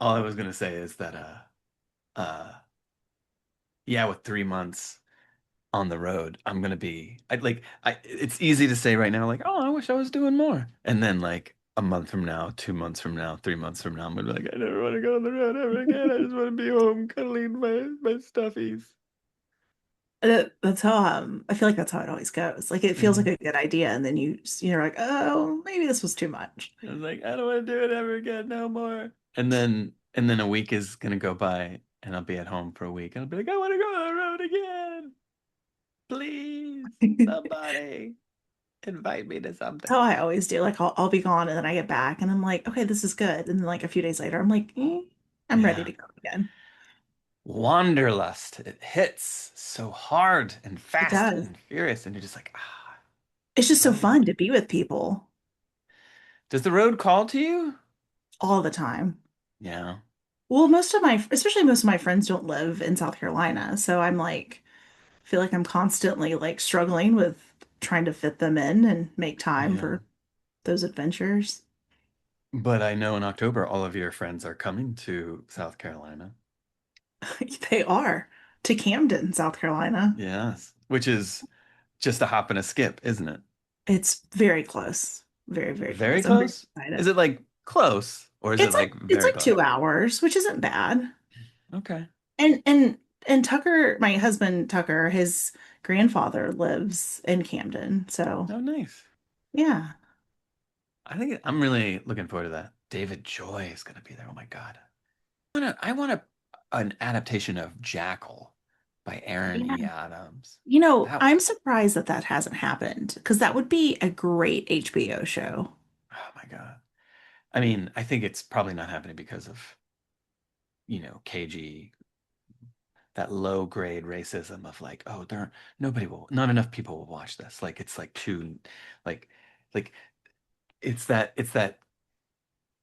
all I was gonna say is that yeah, with 3 months on the road, I'm gonna be I it's easy to say right now, like, oh, I wish I was doing more. And then like a month from now, 2 months from now, 3 months from now, I'm gonna be like, I never want to go on the road ever again. I just want to be home cuddling my stuffies. That's how I feel like that's how it always goes. Like it feels like Yeah. a good idea, and then you're like, oh, maybe this was too much. I was like, I don't want to do it ever again, no more. And then a week is gonna go by and I'll be at home for a week and I'll be like, I want to go on the road again. Please, somebody invite me to something. How I always do. Like I'll be gone, and then I get back, and I'm like, okay, this is good. And then like a few days later, I'm like, I'm ready Yeah. to go again. Wanderlust. It hits so hard and It fast does. and furious, and you're just like, ah, It's just so road. fun to be with people Does the road call to you? all the time. Yeah. Well, especially most of my friends don't live in South Carolina, so I'm like, feel like I'm constantly like struggling with trying to fit them in and make time Yeah. for those adventures. But I know in October all of your friends are coming to South Carolina. They are to Camden, South Carolina. Yes. Which is just a hop and a skip, isn't it? It's very close. Very, very Very close. I'm very close? Is excited. it like close or is it like It's very like close? 2 hours, which isn't bad. Okay. And Tucker, my husband Tucker, his grandfather lives in Camden. So Oh, nice. yeah. I think I'm really looking forward to that. David Joy is going to be there. Oh my God. An adaptation of Jackal by Aaron Yeah. E. Adams. That, I'm surprised that that hasn't happened because that would be a great HBO show. oh my God. I mean, I think it's probably not happening because of, KG, that low grade racism of like, oh, not enough people will watch this. Like, it's like too, like, like, it's that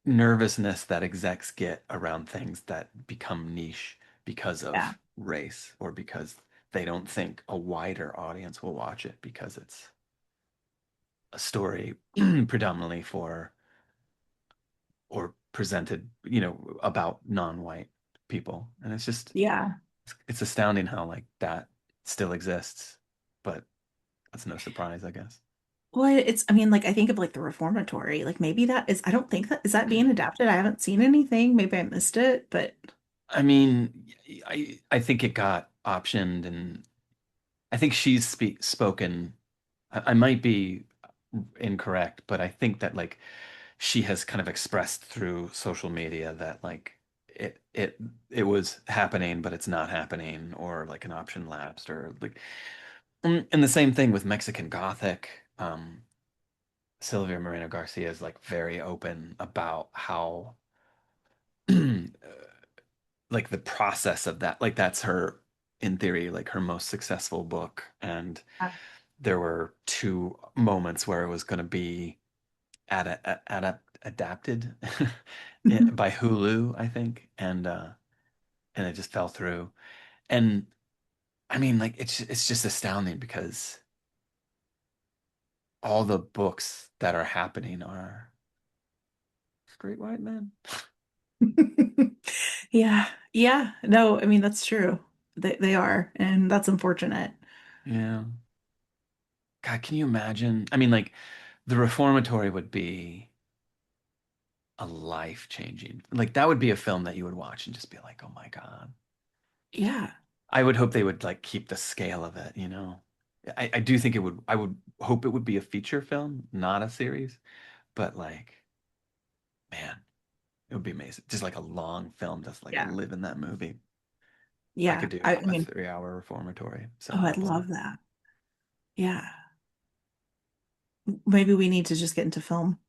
nervousness that execs get around things that become niche because Yeah. of race or because they don't think a wider audience will watch it because it's a story predominantly for or presented, about non-white people. And Yeah. it's astounding how like that still exists, but that's no surprise, I guess. Well, I mean, like, I think of like the reformatory. Like, maybe I don't think is that being adapted? I haven't seen anything. Maybe I missed it, but I mean, I think it got optioned and I think she's spoken. I might be incorrect, but I think that like she has kind of expressed through social media that like it was happening, but it's not happening, or like an option lapsed, or like and the same thing with Mexican Gothic. Sylvia Moreno Garcia is like very open about how like the process of that, like that's her in theory like her most successful book, and uh, there were two moments where it was going to be adapted by Hulu, I think, and it just fell through. And I mean, like it's just astounding because all the books that are happening are straight white men. yeah, yeah. No, I mean that's true. They are, and that's unfortunate. Yeah. God, can you imagine? I mean, like the reformatory would be a life changing. Like that would be a film that you would watch and just be like, oh my God. Yeah, I would hope they would like keep the scale of it, I do think I would hope it would be a feature film, not a series, but like, man, it would be amazing. Just like a long film, just like yeah, live in that movie. I yeah. could do I a mean, 3 hour reformatory so oh, I'd happily. love that. Yeah, maybe we need to just get into film.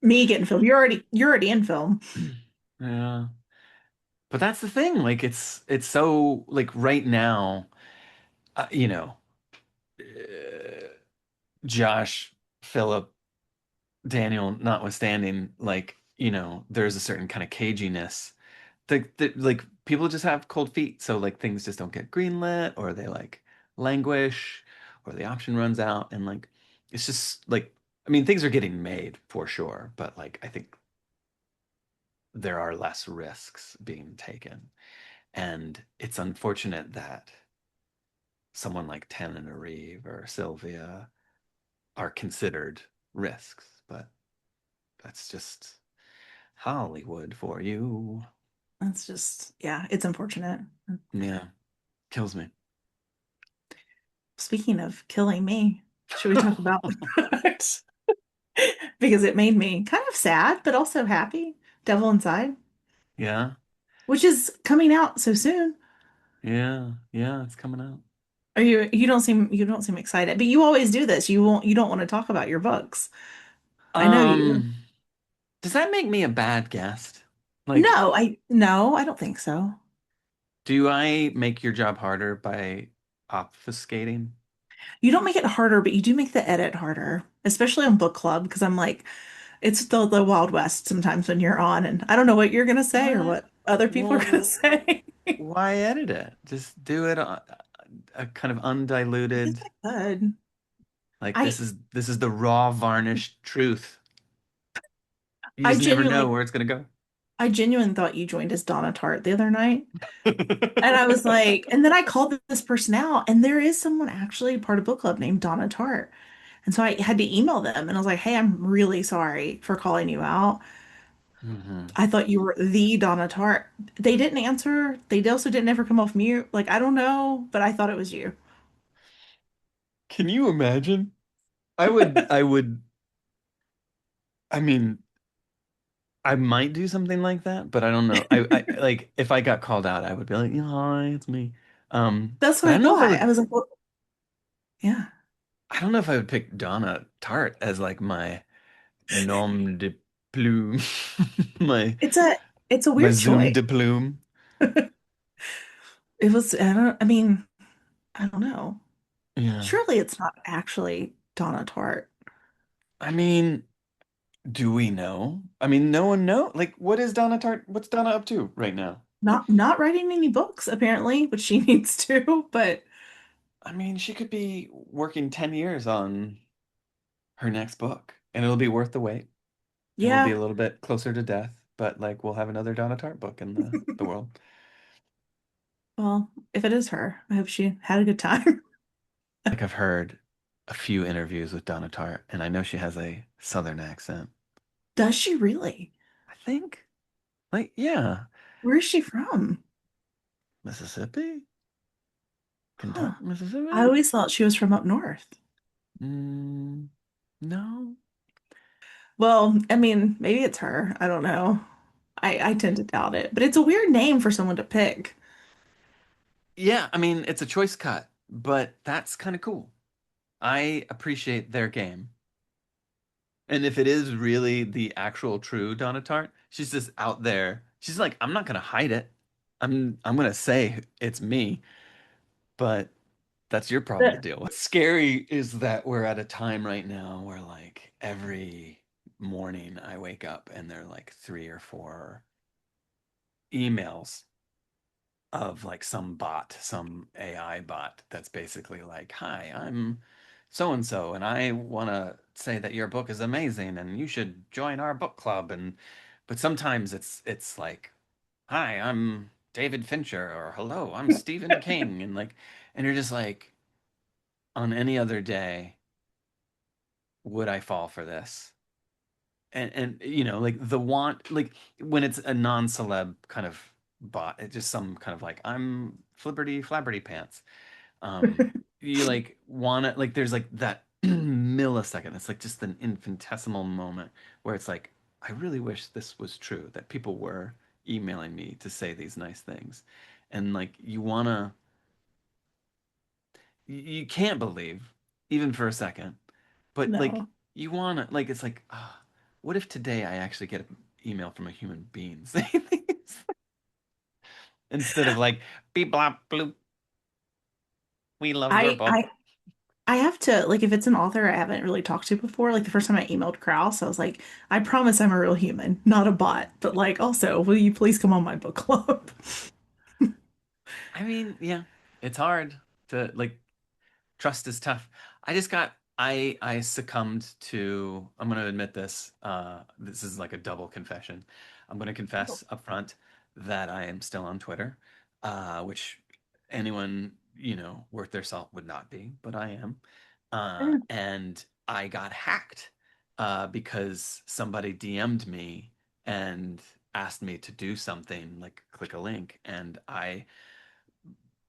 Me getting film. You're already in film. Yeah. But that's the thing. Like it's so like right now, uh, you know, uh, Josh, Philip, Daniel notwithstanding, like, there's a certain kind of caginess. Like people just have cold feet, so like things just don't get greenlit, or they like languish, or the option runs out, and like it's just like I mean things are getting made for sure, but like I think there are less risks being taken. And it's unfortunate that someone like Tanner Reeve or Sylvia are considered risks, but that's just Hollywood for you. That's just, yeah, it's unfortunate. Yeah, kills me. Speaking of killing me, should we talk about because it made me kind of sad, but also happy. Devil Inside, Yeah, which is coming out so soon. yeah, yeah, it's coming out. Are you don't seem excited, but you always do this. You don't want to talk about your books. I know you. Um, does that make me a bad guest? Like, No, I don't think so. do I make your job harder by obfuscating? You don't make it harder, but you do make the edit harder, especially on book club, because I'm like, it's the Wild West sometimes when you're on, and I don't know what you're gonna say or What? what other people are gonna Well, say. why edit it? Just do it a kind of I guess undiluted, I could. like I this is the raw, varnished truth. You I just never know genuinely where it's gonna go. I genuinely thought you joined as Donna Tartt the other night. And I was like, and then I called this person out, and there is someone actually part of book club named Donna Tartt. And so I had to email them and I was like, hey, I'm really sorry for calling you out. Mhm. I thought you were the Donna Tartt. They didn't answer. They also didn't ever come off mute. Like, I don't know, but I thought it was you. Can you imagine? I would, I mean, I might do something like that, but I don't know. I like if I got called out, I would be like, "Yeah, hi, it's me." That's what But I I don't know if I thought. I would. was like, well, yeah. I don't know if I would pick Donna Tartt as like my nom de plume, my It's a it's a my weird zoom choice. de plume. It was, I mean, I don't know. Yeah. Surely it's not actually Donna Tartt. I mean, do we know? I mean, no one know. Like, what is Donna Tartt? What's Donna up to right now? Not writing any books, apparently, which she needs to, but I mean, she could be working 10 years on her next book, and it'll be worth the wait. And we'll be a yeah. little bit closer to death, but like we'll have another Donna Tartt book in the world. Well, if it is her, I hope she had a good time. Like I've heard a few interviews with Donna Tartt, and I know she has a southern accent. Does she really? I think, like, yeah, Where is she from? Mississippi, Huh. Kentucky, I Mississippi. always thought she was from up north. Mm, no. Well, I mean, maybe it's her. I don't know. I tend to doubt it, but it's a weird name for someone to pick. Yeah, I mean, it's a choice cut, but that's kind of cool. I appreciate their game. And if it is really the actual true Donna Tartt, she's just out there. She's like, I'm not gonna hide it. I'm gonna say it's me, but that's your problem to But deal with. What's scary is that we're at a time right now where like every morning I wake up and there are like three or four emails of like some bot, some AI bot that's basically like, "Hi, I'm so and so, and I want to say that your book is amazing, and you should join our book club." And but sometimes it's like, "Hi, I'm David Fincher," or "Hello, I'm Stephen King," and like, and you're just like, on any other day, would I fall for this? And like the want like when it's a non-celeb kind of bot, it's just some kind of like I'm Flibberty Flabberty Pants. You like wanna like there's like that millisecond. It's like just an infinitesimal moment where it's like, I really wish this was true, that people were emailing me to say these nice things. And like you can't believe, even for a second, but like no. you wanna like it's like, what if today I actually get an email from a human being saying these instead of like beep blop bloop, we love your I book. I I have to like if it's an author I haven't really talked to before, like the first time I emailed Krause, I was like, I promise I'm a real human, not a bot. But like also, will you please come on my book club? I mean, yeah, it's hard to like trust is tough. I succumbed to, I'm gonna admit this. This is like a double confession. I'm going to confess up front that I am still on Twitter, which anyone, worth their salt would not be, but I am. And I got hacked because somebody DM'd me and asked me to do something, like click a link, and I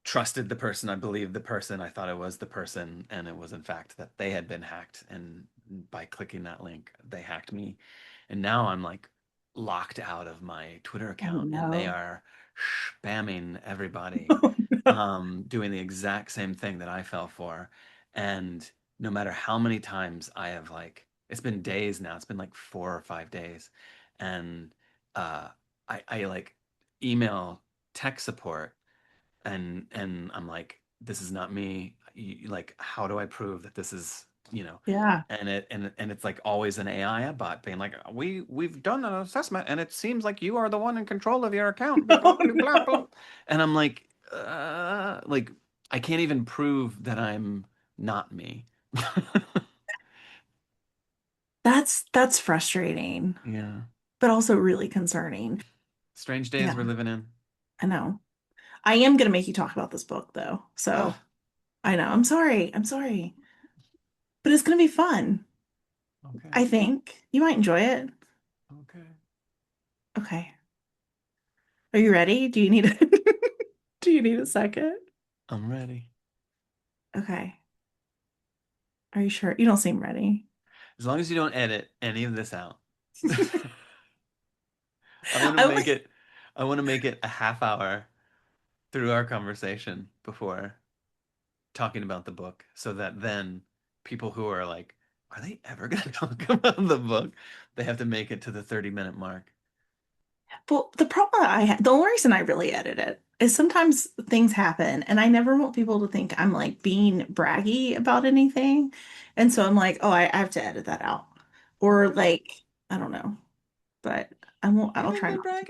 trusted the person. I believed the person. I thought it was the person, and it was in fact that they had been hacked. And by clicking that link, they hacked me. And now I'm like locked out of my Twitter Oh account, and they no. are spamming everybody, Oh no. doing the exact same thing that I fell for. And no matter how many times I have like, it's been days now. It's been like 4 or 5 days, and uh, I like email tech support and I'm like, this is not me. Like, how do I prove that this is, Yeah. and it's like always an AI bot being like, we've done an assessment and it seems like you are the one in control of your account. Blah blah Oh blah blah. no. Blah. And I'm like I can't even prove that I'm not me. That's frustrating, Yeah. but also really concerning. Strange days we're Yeah, living in. I know. I am gonna make you talk about this book though. Ugh. So I know. I'm sorry. I'm sorry. But it's gonna be fun. Okay. I think. You might enjoy it. Okay. Okay. Are you ready? Do you need a do you need a second? I'm ready. Okay. Are you sure? You don't seem ready. As long as you don't edit any of this out. I want to I make only it I want to make it a half hour through our conversation before talking about the book so that then people who are like, are they ever going to talk about the book? They have to make it to the 30-minute mark. Well, the problem I had, the only reason I really edit it is sometimes things happen and I never want people to think I'm like being braggy about anything. And so I'm like, oh, I have to edit that out. Or Okay. like, I don't know, but You I'll haven't try been not to. braggy.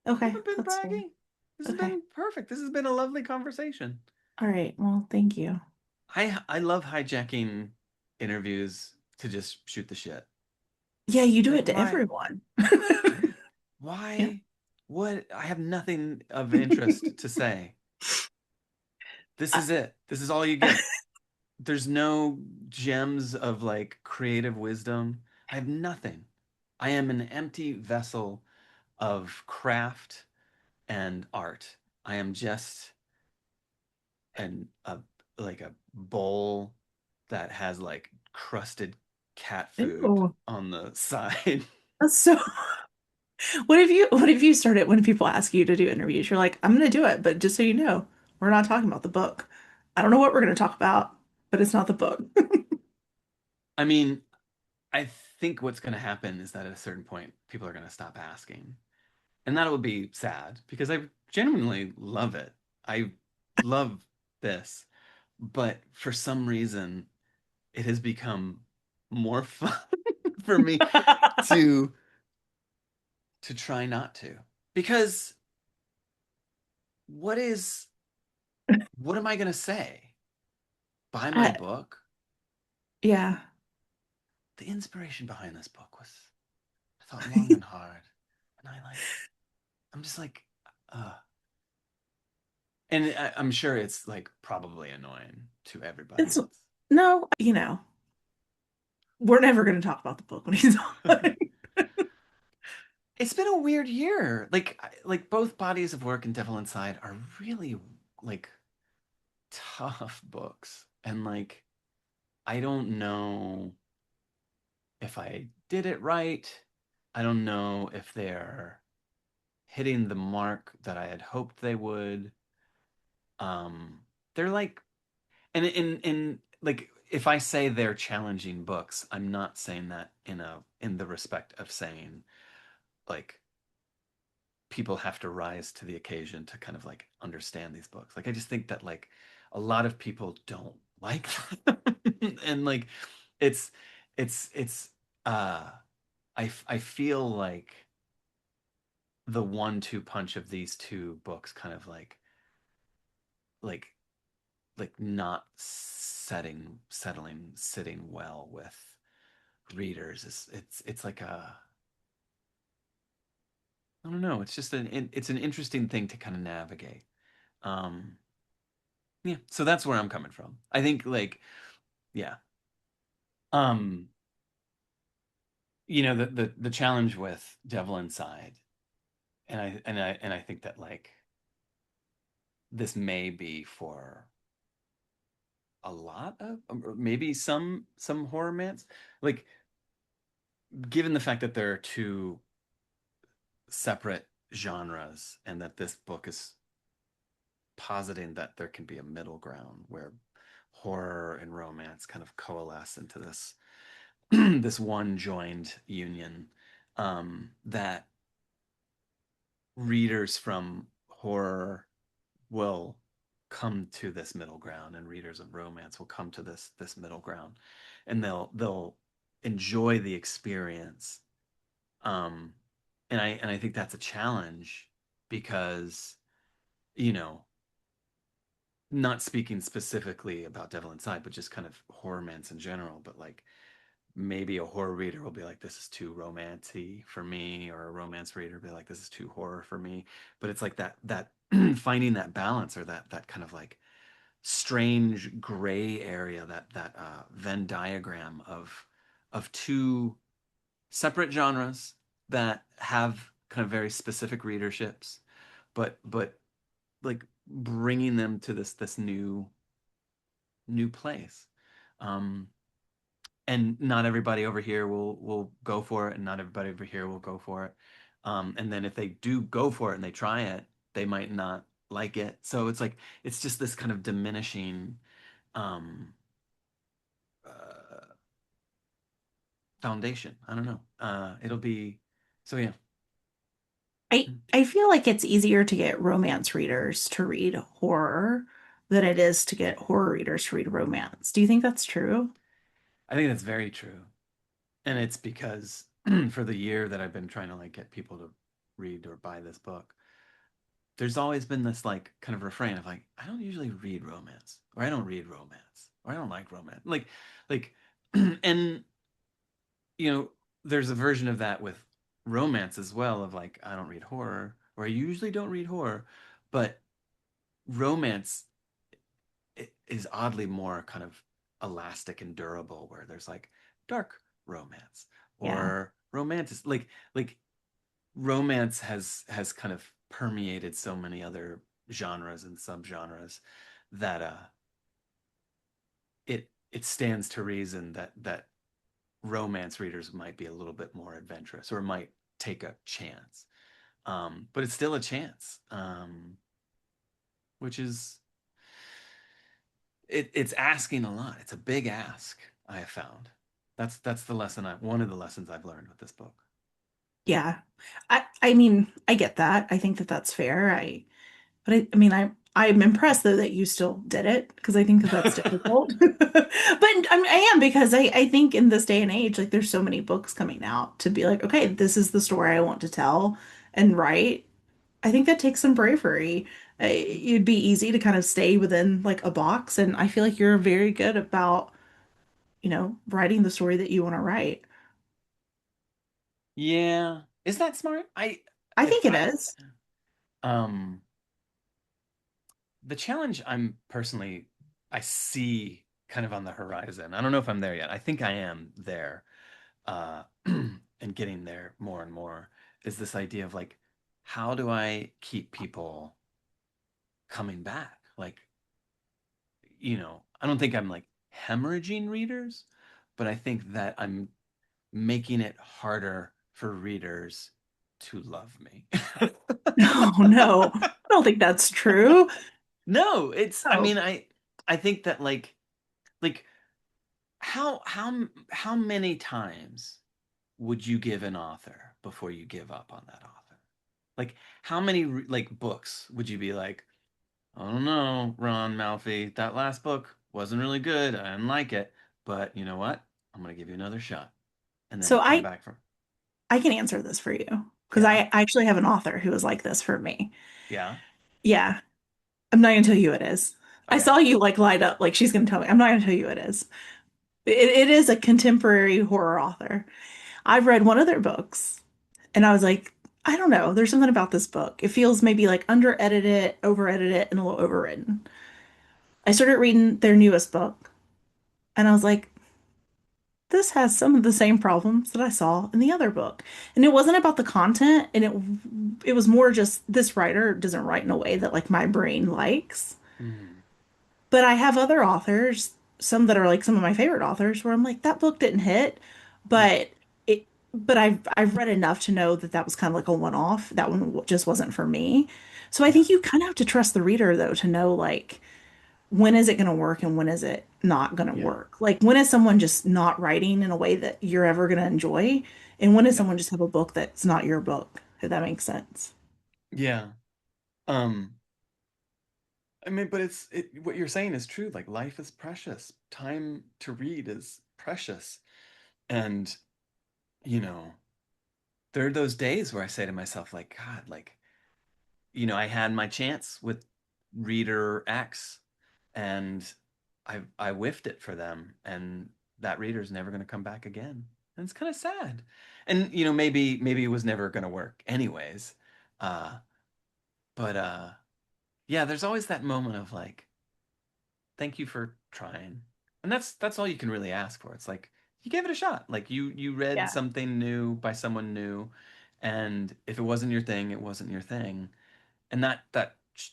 You Okay, haven't been that's fair. braggy. This has Okay. been perfect. This has been a lovely conversation. All right. Well, thank you. I love hijacking interviews to just shoot the shit. Yeah, you do Like it to why? everyone. Yeah. Why? What? I have nothing of interest to say. This I, is it. This is all you get. There's no gems of like creative wisdom. I have nothing. I am an empty vessel of craft and art. I am just an a like a bowl that has like crusted cat food Ew. on the side. That's so what if you started when people ask you to do interviews, you're like, I'm gonna do it, but just so you know, we're not talking about the book. I don't know what we're gonna talk about, but it's not the book. I mean, I think what's going to happen is that at a certain point, people are going to stop asking. And that would be sad because I genuinely love it. I love this. But for some reason, it has become more fun for me to try not to. Because what is what am I going to say? Buy my I, book? yeah. The inspiration behind this book was I thought long and hard. And I'm just like uh and I'm sure it's like probably annoying to everybody It's else. no, we're never gonna talk about the book when he's on. It's been a weird year. Like both Bodies of Work and Devil Inside are really like tough books. And like I don't know if I did it right. I don't know if they're hitting the mark that I had hoped they would. They're like and like if I say they're challenging books, I'm not saying that in the respect of saying like people have to rise to the occasion to kind of like understand these books. Like I just think that like a lot of people don't like them. And like it's it's uh I feel like the 1-2 punch of these two books kind of like not settling sitting well with readers. It's like a I don't know. It's just it's an interesting thing to kind of navigate. Um, yeah, so that's where I'm coming from. I think like yeah. Um, the challenge with Devil Inside, and I think that like this may be for a lot of or maybe some horror mans. Like given the fact that there are two separate genres and that this book is positing that there can be a middle ground where horror and romance kind of coalesce into this this one joined union, that readers from horror will come to this middle ground and readers of romance will come to this middle ground and they'll enjoy the experience, um and I think that's a challenge because you know not speaking specifically about Devil Inside, but just kind of horror romance in general. But like maybe a horror reader will be like, this is too romantic for me, or a romance reader will be like, this is too horror for me. But it's like that finding that balance or that kind of like strange gray area, that Venn diagram of two separate genres that have kind of very specific readerships, but like bringing them to this new place. Um, and not everybody over here will go for it, and not everybody over here will go for it. And then if they do go for it and they try it, they might not like it. So it's like it's just this kind of diminishing um, uh, foundation. I don't know. It'll be so yeah. I feel like it's easier to get romance readers to read horror than it is to get horror readers to read romance. Do you think that's true? I think that's very true. And it's because for the year that I've been trying to like get people to read or buy this book, there's always been this like kind of refrain of like, I don't usually read romance, or I don't read romance, or I don't like romance. Like, and there's a version of that with romance as well, of like, I don't read horror, or I usually don't read horror, but romance is oddly more kind of elastic and durable, where there's like dark romance Yeah. or romantic, like romance has kind of permeated so many other genres and subgenres that it stands to reason that romance readers might be a little bit more adventurous or might take a chance. But it's still a chance, which is it's asking a lot. It's a big ask. I have found that's the lesson I one of the lessons I've learned with this book. Yeah. I mean, I get that. I think that that's fair. But I mean, I'm impressed though that you still did it because I think that that's difficult. But I am because I think in this day and age, like there's so many books coming out to be like, okay, this is the story I want to tell and write. I think that takes some bravery. It'd be easy to kind of stay within like a box, and I feel like you're very good about, writing the story that you want to write. Yeah, is that smart? I I if think it I is. um the challenge I see kind of on the horizon. I don't know if I'm there yet. I think I am there, and getting there more and more, is this idea of like, how do I keep people coming back? Like, I don't think I'm like hemorrhaging readers, but I think that I'm making it harder for readers to love me. No, no, I don't think that's true. No, I Oh, mean, I think that like how many times would you give an author before you give up on that author? Like how many like books would you be like, I don't know, Ron Malfi, that last book wasn't really good. I didn't like it, but you know what? I'm gonna give you another shot. And then so you come back from, I can answer this for you because yeah, I actually have an author who was like this for me. yeah, Yeah, I'm not gonna tell you who it is. I okay. saw you like light up, like she's gonna tell me. I'm not gonna tell you who it is. It is a contemporary horror author. I've read one of their books, and I was like, I don't know. There's something about this book. It feels maybe like under edited, over edited, and a little overwritten. I started reading their newest book, and I was like, this has some of the same problems that I saw in the other book. And it wasn't about the content, and it was more just this writer doesn't write in a way that like my brain likes. Mm, But I have other authors, some that are like some of my favorite authors, where I'm like, that book didn't hit, yeah, but I've read enough to know that that was kind of like a one-off. That one just wasn't for me. So I yeah, think you kind of have to trust the reader though to know like when is it going to work and when is it not going to yeah, work? Like when is someone just not writing in a way that you're ever going to enjoy, and when does yeah, someone just have a book that's not your book, if that makes sense. yeah. Um, I mean, but what you're saying is true. Like life is precious. Time to read is precious. And, you know, there are those days where I say to myself, like, God, like, I had my chance with reader X and I whiffed it for them and that reader's never going to come back again. And it's kind of sad. And maybe it was never going to work anyways. Uh but yeah, there's always that moment of like thank you for trying. And that's all you can really ask for. It's like you gave it a shot. Like you read Yeah. something new by someone new and if it wasn't your thing, it wasn't your thing. And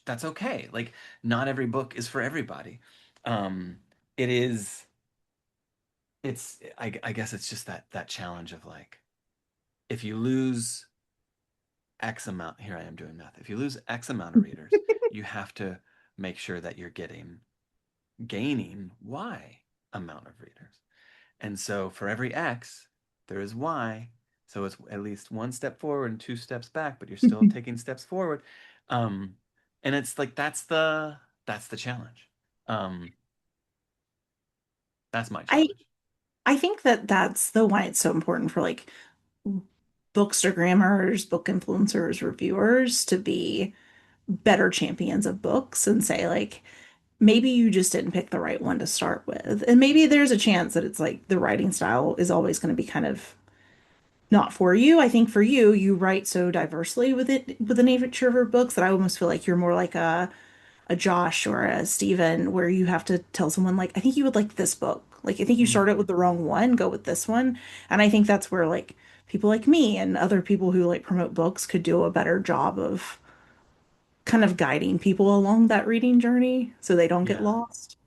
that's okay. Like not every book is for everybody. Um it is I guess it's just that challenge of like if you lose X amount, here I am doing math. If you lose X amount of readers, you have to make sure that you're gaining Y amount of readers. And so for every X, there is Y. So it's at least one step forward and two steps back, but you're still taking steps forward. Um, and it's like that's the challenge. Um, that's my I challenge. I think that that's the why it's so important for like bookstagrammers, book influencers, reviewers to be better champions of books and say like maybe you just didn't pick the right one to start with. And maybe there's a chance that it's like the writing style is always going to be kind of not for you. I think for you, you write so diversely with the nature of your books that I almost feel like you're more like a Josh or a Steven where you have to tell someone like, I think you would like this book. Like I think you started Mm, with the wrong one, go with this one. And I think that's where like people like me and other people who like promote books could do a better job of kind of guiding people along that reading journey so they don't get yeah. lost.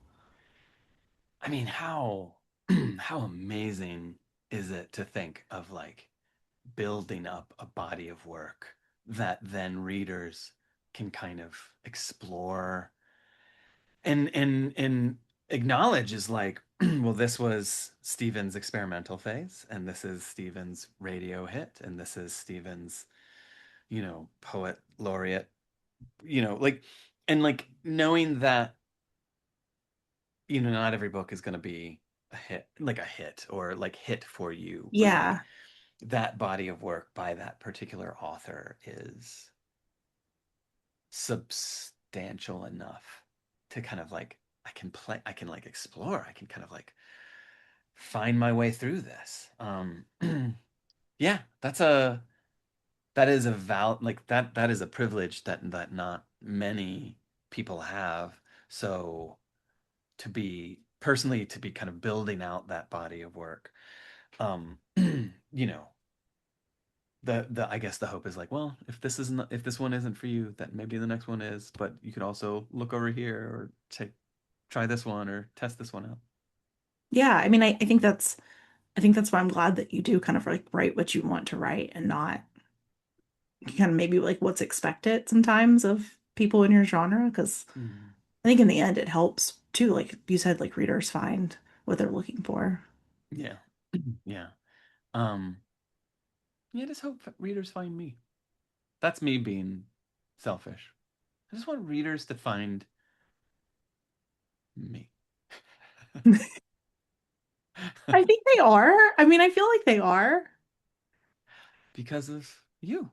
I mean, how how amazing is it to think of like building up a body of work that then readers can kind of explore and acknowledge is like well this was Stephen's experimental phase and this is Stephen's radio hit and this is Stephen's poet laureate like and like knowing that not every book is going to be a hit or like hit for you but like Yeah. that body of work by that particular author is substantial enough to kind of like I can like explore, I can kind of like find my way through this. Yeah, that is a like that is a privilege that not many people have. So to be personally to be kind of building out that body of work, you know, the I guess the hope is like, well, if this one isn't for you, then maybe the next one is, but you could also look over here or try this one or test this one out. Yeah. I mean, I think that's why I'm glad that you do kind of like write what you want to write and not kind of maybe like what's expected sometimes of people in your genre. Because Mm, I think in the end it helps too. Like you said, like readers find what they're looking for. yeah. Yeah. Um, yeah, I just hope readers find me. That's me being selfish. I just want readers to find me. I think they are. I mean, I feel like they are. Because of you.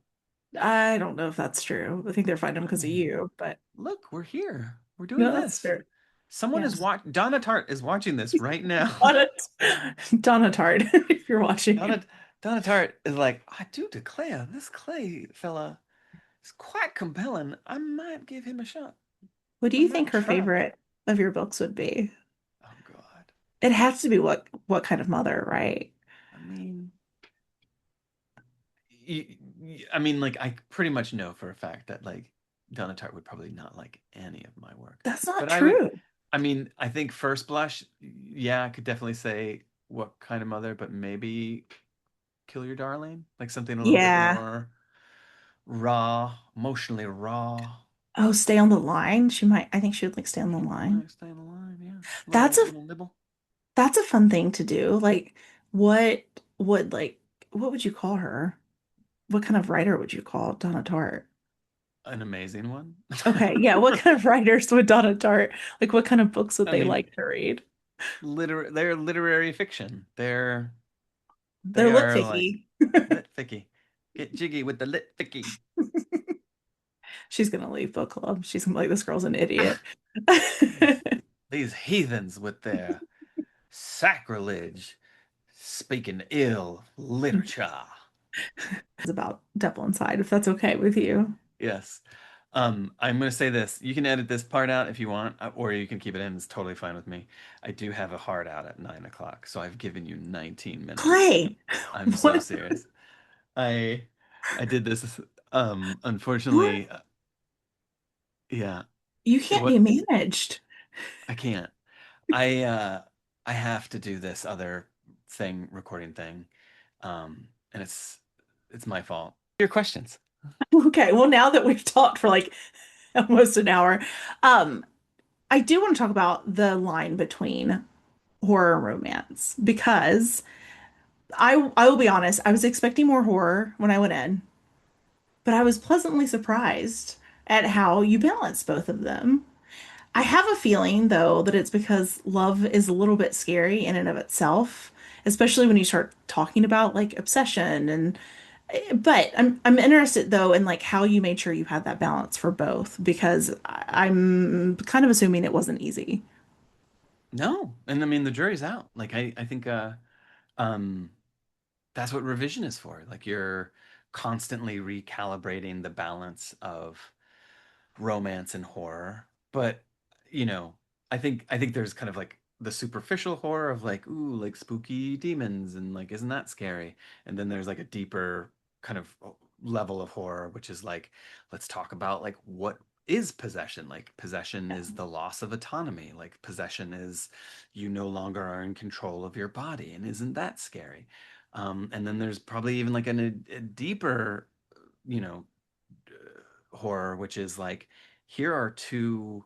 I don't know if that's true. I think they're finding them I because of mean, you, but look, we're here. We're doing no, that's this. true. Someone is Yes. Donna Tartt is watching this right now. Donna, Donna Tart, if you're watching. Donna Donna Tartt is like, I do declare this Clay fella is quite compelling. I might give him a shot. What do I you think might her try. favorite of your books would be? Oh God. It has to be what kind of mother, right? I mean, I mean, like I pretty much know for a fact that like Donna Tartt would probably not like any of my work, That's not but I would. true. I mean, I think first blush, yeah, I could definitely say what kind of mother, but maybe Kill Your Darling, like something a little bit Yeah. more raw, emotionally raw. Oh, stay on the line. I think she would like stay on the She line. might stay alive, yeah. That's Little a little nibble. that's a fun thing to do. Like what would like what would you call her? What kind of writer would you call Donna Tartt? An amazing one. Okay, yeah, what kind of writers would Donna Tartt like what kind of books would I they mean, like to read? they're literary fiction. They They're lit are like ficky. lit ficky. Get jiggy with the lit ficky. She's gonna leave book club. She's gonna be like, this girl's an idiot. These these heathens with their sacrilege, speaking ill literature. It's about Devil Inside, if that's okay with you. Yes. I'm gonna say this. You can edit this part out if you want, or you can keep it in. It's totally fine with me. I do have a hard out at 9 o'clock, so I've given you 19 minutes. Clay, I'm so what serious. I I did this. what Unfortunately, yeah. you can't be What managed. I can't. I have to do this other thing, recording thing. And it's my fault. Your questions. Okay, well now that we've talked for like almost an hour, um, I do want to talk about the line between horror and romance because I will be honest, I was expecting more horror when I went in, but I was pleasantly surprised at how you balance both of them. I have a feeling though that it's because love is a little bit scary in and of itself, especially when you start talking about like obsession and but I'm interested though in like how you made sure you had that balance for both because I'm kind of assuming it wasn't easy. No, and I mean the jury's out. Like I think um that's what revision is for. Like you're constantly recalibrating the balance of romance and horror. But, you know, I think there's kind of like the superficial horror of like, ooh, like spooky demons and like isn't that scary? And then there's like a deeper kind of level of horror, which is like, let's talk about like what is possession? Like possession is the loss of autonomy. Like possession is you no longer are in control of your body. And isn't that scary? And then there's probably even like a deeper, you know, horror, which is like, here are two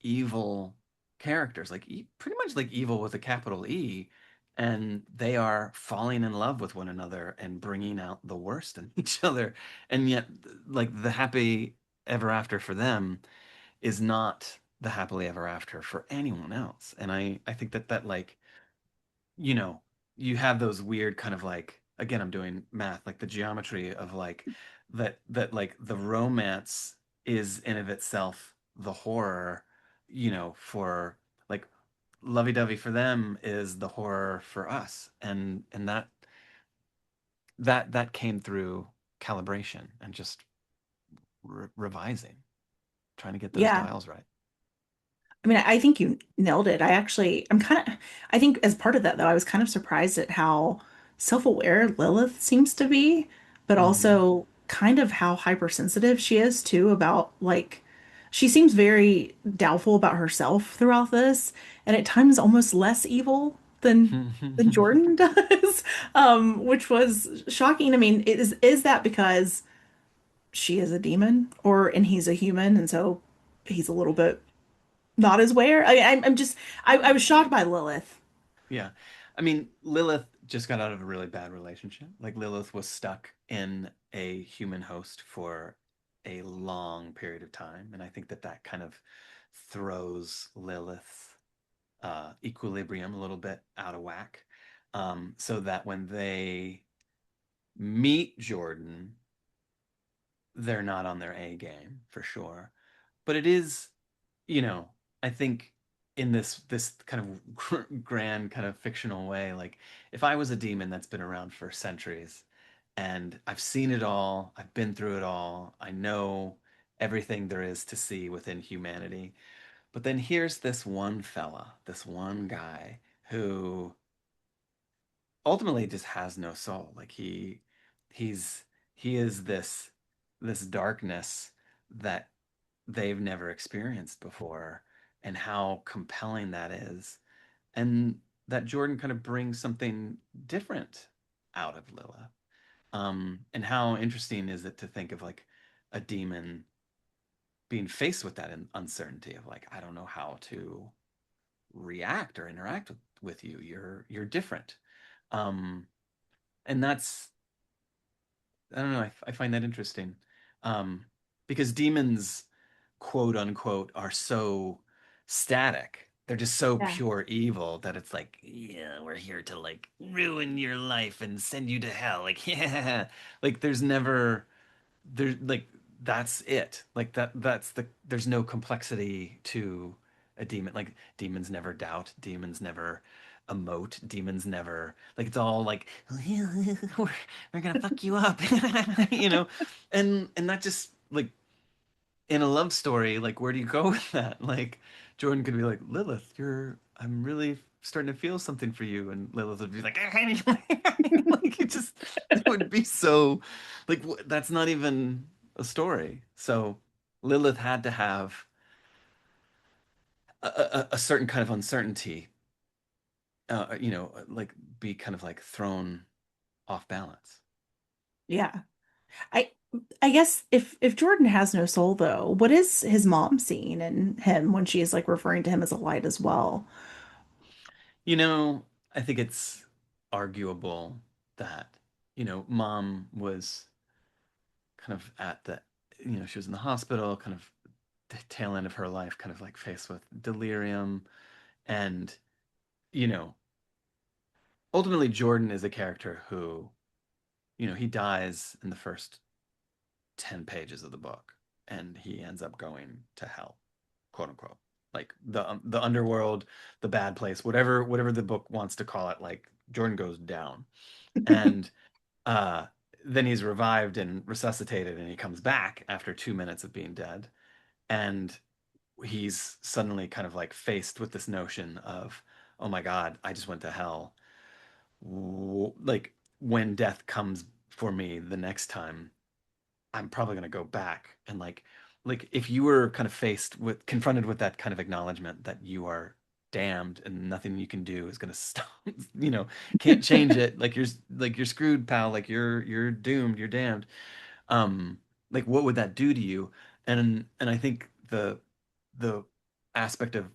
evil characters, like pretty much like evil with a capital E, and they are falling in love with one another and bringing out the worst in each other. And yet, like, the happy ever after for them is not the happily ever after for anyone else. And I think that like you know, you have those weird kind of like, again, I'm doing math, like the geometry of like that like the romance is in of itself the horror, for like lovey-dovey for them is the horror for us. And that came through calibration and just revising, trying to get those Yeah. dials right. I mean, I think you nailed it. I think as part of that though, I was kind of surprised at how self-aware Lilith seems to be, but Hmm. also kind of how hypersensitive she is too about like she seems very doubtful about herself throughout this, and at times almost less evil than Jordan does, which was shocking. I mean, is that because she is a demon or and he's a human, and so he's a little bit not as aware. I'm just I was shocked by Lilith. Yeah. I mean, Lilith just got out of a really bad relationship. Like, Lilith was stuck in a human host for a long period of time. And I think that kind of throws Lilith's equilibrium a little bit out of whack. So that when they meet Jordan, they're not on their A game for sure. But it is, you know, I think. in this kind of grand kind of fictional way. Like if I was a demon that's been around for centuries and I've seen it all, I've been through it all, I know everything there is to see within humanity. But then here's this one fella, this one guy who ultimately just has no soul. Like he's he is this darkness that they've never experienced before, and how compelling that is. And that Jordan kind of brings something different out of Lilith. And how interesting is it to think of like a demon being faced with that uncertainty of like, I don't know how to react or interact with you. You're different. Um, and that's I don't know. I find that interesting, um, because demons, quote unquote, are so static. They're just so Yeah. pure evil that it's like, yeah, we're here to like ruin your life and send you to hell. Like, yeah, like there's never there's like that's it. Like that's there's no complexity to a demon. Like demons never doubt, demons never emote, demons never like it's all like we're gonna fuck you up, you know, and that just like in a love story, like where do you go with that? Like Jordan could be like, Lilith, I'm really starting to feel something for you, and Lilith would be like, like it just it would be so like that's not even a story. So Lilith had to have a certain kind of uncertainty, like be kind of like thrown off balance. Yeah. I I guess if Jordan has no soul though, what is his mom seeing in him when she is like referring to him as a light as well? You know, I think it's arguable that, mom was kind of at the, she was in the hospital, kind of the tail end of her life, kind of like faced with delirium. And, you know, ultimately Jordan is a character who, he dies in the first 10 pages of the book and he ends up going to hell, quote unquote. Like the underworld, the bad place, whatever the book wants to call it, like Jordan goes down. And uh then he's revived and resuscitated and he comes back after 2 minutes of being dead. And he's suddenly kind of like faced with this notion of, oh my God, I just went to hell. Like when death comes for me the next time, I'm probably going to go back. And like if you were kind of confronted with that kind of acknowledgement that you are damned and nothing you can do is going to stop, can't change it. Like you're screwed, pal. Like you're doomed. You're damned. Um, like what would that do to you? And I think the aspect of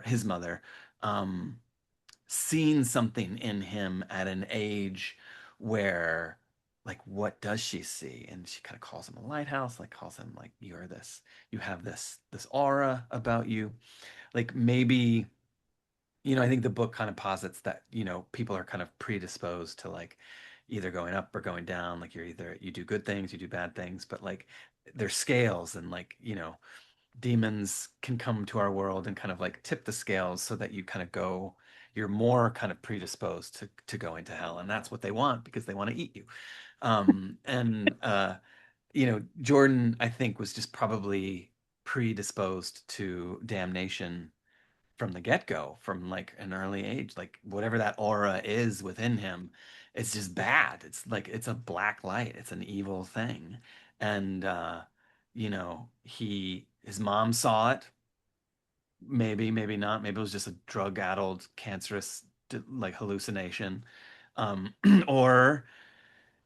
his mother, um, seen something in him at an age where like what does she see, and she kind of calls him a lighthouse, like calls him like you have this aura about you, like maybe, I think the book kind of posits that, people are kind of predisposed to like either going up or going down, like you do good things, you do bad things, but like there's scales, and like, demons can come to our world and kind of like tip the scales so that you're more kind of predisposed to going to hell. And that's what they want because they want to eat you. And Jordan, I think, was just probably predisposed to damnation from the get-go, from like an early age. Like whatever that aura is within him, it's just bad. It's like it's a black light, it's an evil thing. And his mom saw it, maybe not, maybe it was just a drug-addled cancerous like hallucination. Or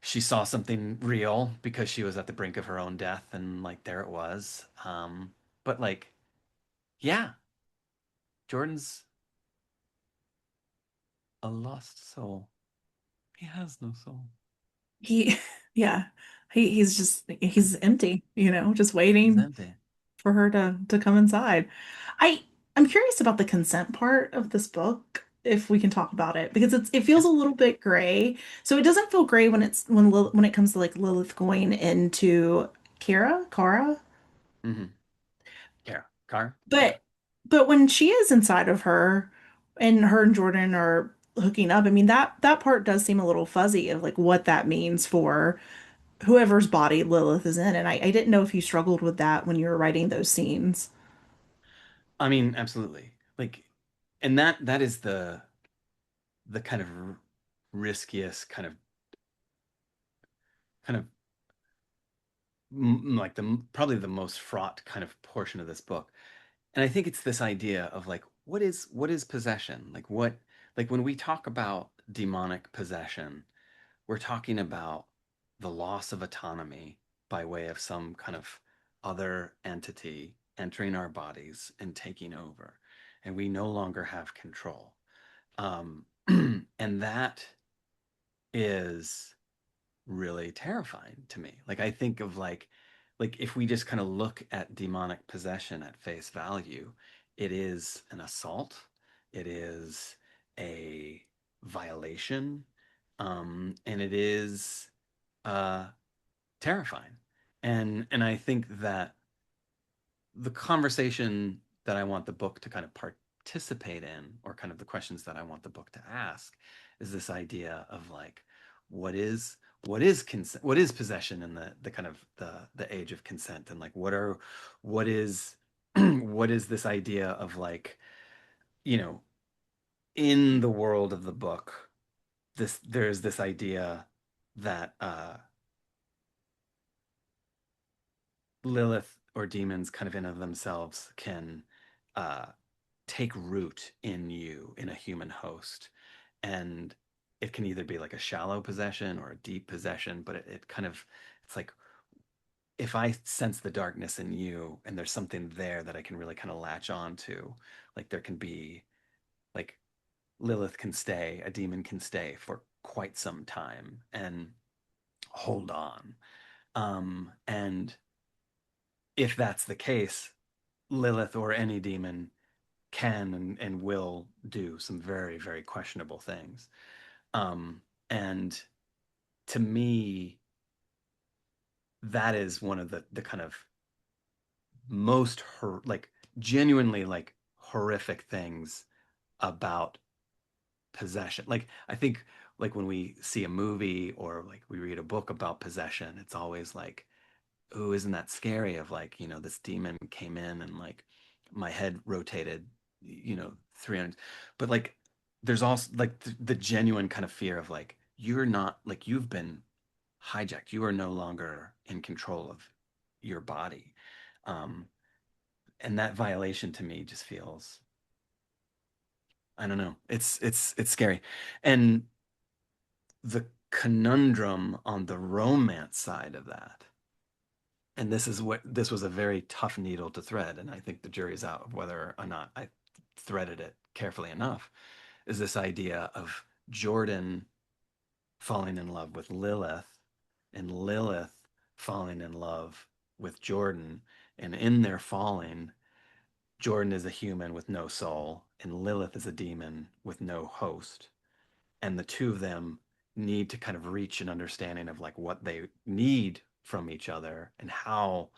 she saw something real because she was at the brink of her own death, and like there it was. But like, yeah, Jordan's a lost soul. He has no soul. He yeah. He's empty, just He's waiting empty. for her to come inside. I I'm curious about the consent part of this book, if we can talk about it, because it Yeah. feels a little bit gray. So it doesn't feel gray when it comes to like Lilith going into Kara, Mm-hmm. Kara. but Kara. But when she is inside of her and her and Jordan are hooking up, I mean that part does seem a little fuzzy of like what that means for whoever's body Lilith is in. And I didn't know if you struggled with that when you were writing those scenes. I mean, absolutely. Like, and that is the kind of riskiest kind of like the probably the most fraught kind of portion of this book. And I think it's this idea of like what is possession? Like when we talk about demonic possession, we're talking about the loss of autonomy by way of some kind of other entity entering our bodies and taking over, and we no longer have control. And that is really terrifying to me. Like I think of like if we just kind of look at demonic possession at face value, it is an assault, it is a violation, and it is uh terrifying. And I think that the conversation that I want the book to kind of participate in, or kind of the questions that I want the book to ask, is this idea of like, what is consent, what is possession in the kind of the age of consent, and like what is what is this idea of like, you know, in the world of the book, there's this idea that Lilith or demons kind of in of themselves can uh, take root in you, in a human host. And it can either be like a shallow possession or a deep possession, but it kind of, it's like, if I sense the darkness in you and there's something there that I can really kind of latch on to, like there can be, like Lilith can stay, a demon can stay for quite some time and hold on. And if that's the case, Lilith or any demon can and will do some very, very questionable things. And to me, that is one of the kind of most like genuinely like horrific things about possession. Like I think like when we see a movie or like we read a book about possession, it's always like, ooh, isn't that scary? Of like, this demon came in and like my head rotated, 300. But like, there's also like the genuine kind of fear of like, you're not like you've been hijacked. You are no longer in control of your body. Um, and that violation to me just feels, I don't know. It's scary. And the conundrum on the romance side of that, and this was a very tough needle to thread, and I think the jury's out of whether or not I threaded it carefully enough, is this idea of Jordan falling in love with Lilith and Lilith falling in love with Jordan. And in their falling, Jordan is a human with no soul, and Lilith is a demon with no host. And the two of them need to kind of reach an understanding of like what they need from each other and how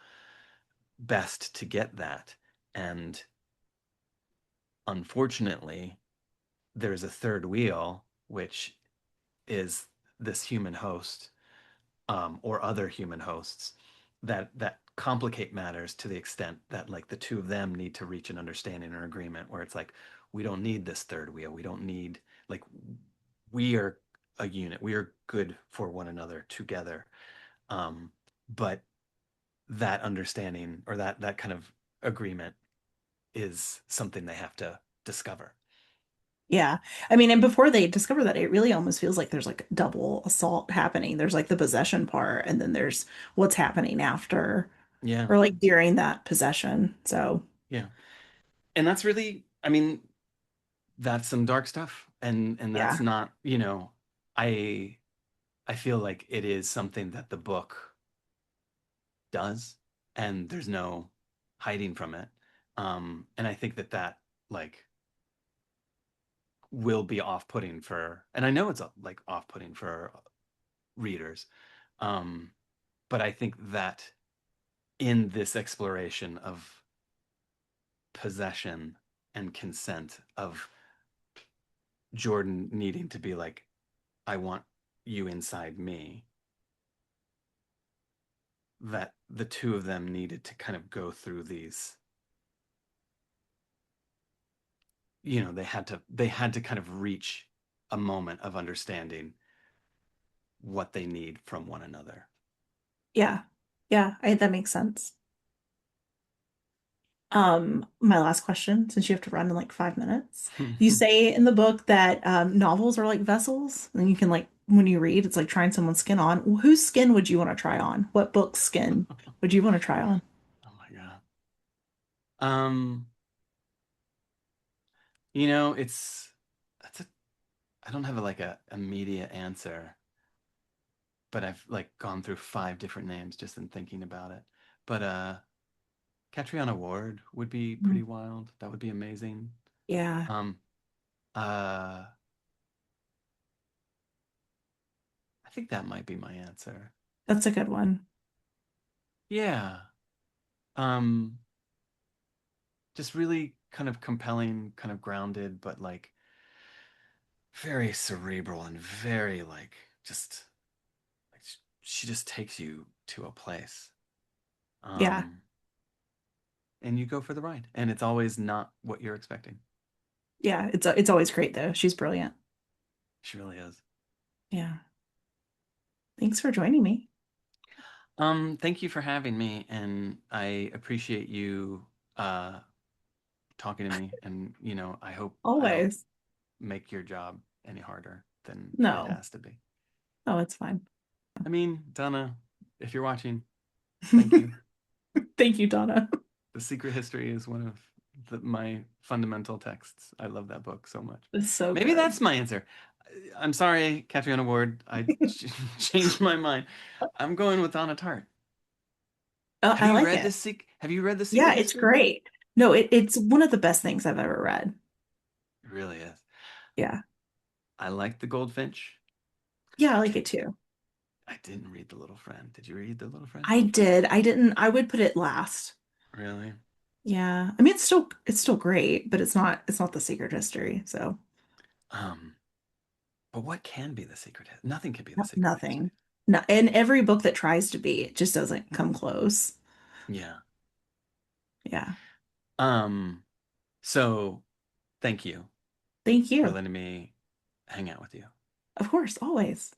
best to get that. And unfortunately, there's a third wheel, which is this human host, or other human hosts that complicate matters to the extent that like the two of them need to reach an understanding or agreement where it's like, we don't need this third wheel. We don't need, like, we are a unit. We are good for one another together. Um, but that understanding, or that kind of agreement, is something they have to discover. Yeah. I mean, and before they discover that, it really almost feels like there's like double assault happening. There's like the possession part, and then there's what's happening after Yeah, or like during that possession. So, yeah. And that's really, I mean, that's some dark stuff. And that's yeah. not, I I feel like it is something that the book does, and there's no hiding from it. And I think that like will be off-putting for, and I know it's like off-putting for readers. Um, but I think that in this exploration of possession, and consent of Jordan needing to be like, I want you inside me, that the two of them needed to kind of go through these, they had to kind of reach a moment of understanding what they need from one another. Yeah. Yeah, that makes sense. My last question, since you have to run in like 5 minutes. You say in the book that novels are like vessels, and you can like when you read, it's like trying someone's skin on. Well, whose skin would you want to try on? What book's skin would you want to try on? Oh my God. Um, you know, it's that's a I don't have like a immediate answer, but I've like gone through five different names just in thinking about it. But Catriona Ward would be pretty Mm. wild. That would be amazing. Yeah, Um, uh, I think that might be my answer. that's a good one. Yeah. Um, just really kind of compelling, kind of grounded, but like very cerebral and very like just like she just takes you to a place. Yeah, Um, and you go for the ride, and it's always not what you're expecting. yeah. It's always great though. She's brilliant. She really is. Yeah. Thanks for joining me. Thank you for having me, and I appreciate you uh talking to me, and I don't Always. make your job any harder than it No. has to be. Oh, it's fine. I mean, Donna, if you're watching, thank you. Thank you, Donna. The Secret History is one of my fundamental texts. I love that book so much. It's so Maybe good. that's my answer. I'm sorry, Catriona Ward. I changed my mind. I'm going with Donna Tartt. Have I you like read it. this? Have you read The Yeah, Secret it's History? great. No, it's one of the best things I've ever read. It really is. Yeah. I like The Goldfinch. Yeah, I like Did it too. I didn't read The Little Friend. Did you read The Little Friend? I did. I didn't. I would put it last. Really? Yeah. I mean, it's still great, but it's not the Secret History. So Um, but what can be the secret? Nothing can be the secret history. nothing. No, and every book that tries to be, it just doesn't come close. Yeah. Yeah. Um, so thank you Thank for you. letting me hang out with you. Of course, always.